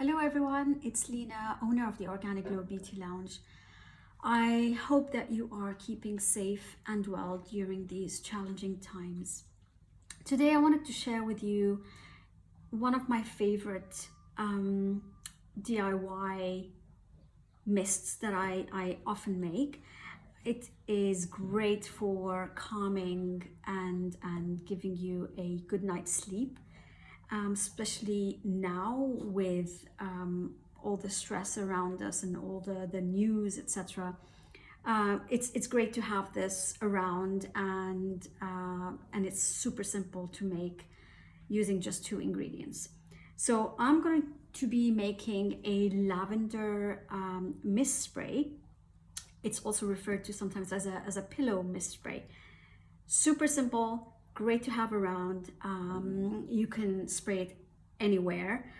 Hello everyone, it's Lena, owner of the Organic Glow Beauty Lounge. I hope that you are keeping safe and well during these challenging times. Today I wanted to share with you one of my favorite DIY mists that I often make. It is great for calming and giving you a good night's sleep. Especially now with all the stress around us and all the news, etc. It's great to have this around, and it's super simple to make using just 2 ingredients. So I'm going to be making a lavender mist spray. It's also referred to sometimes as a pillow mist spray. Super simple, great to have around. You can spray it anywhere,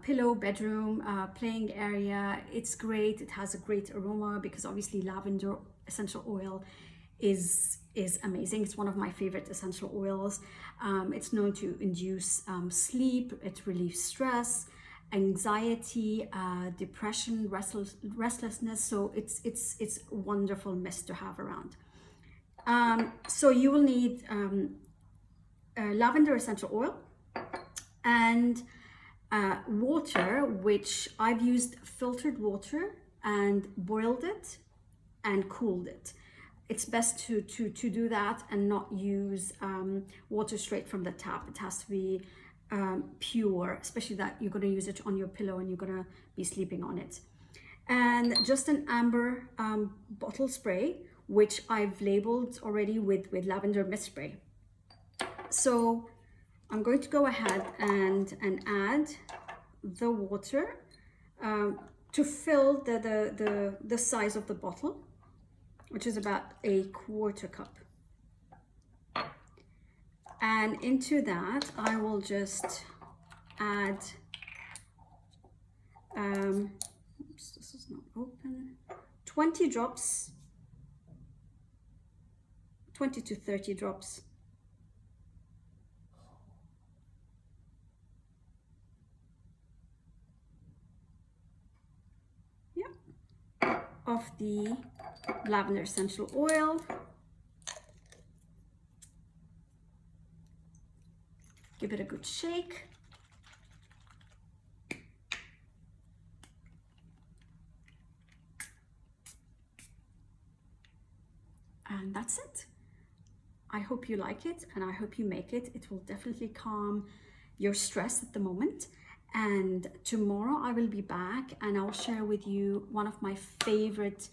pillow, bedroom, playing area. It's great. It has a great aroma because obviously lavender essential oil is amazing. It's one of my favorite essential oils. It's known to induce sleep. It relieves stress, anxiety, depression, restlessness. So it's a wonderful mist to have around. So you will need lavender essential oil and water, which I've used filtered water and boiled it and cooled it. It's best to do that and not use water straight from the tap. It has to be pure, especially that you're going to use it on your pillow and you're going to be sleeping on it. And just an amber bottle spray, which I've labeled already with lavender mist spray. So I'm going to go ahead and add the water to fill the size of the bottle, which is about a 1/4 cup. And into that I will just add oops, this is not open, 20 drops, 20 to 30 drops of the lavender essential oil. Give it a good shake. And that's it. I hope you like it and I hope you make it. It will definitely calm your stress at the moment. And tomorrow I will be back and I'll share with you one of my favorite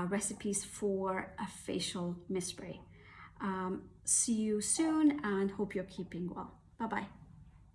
recipes for a facial mist spray. See you soon and hope you're keeping well. Bye-bye.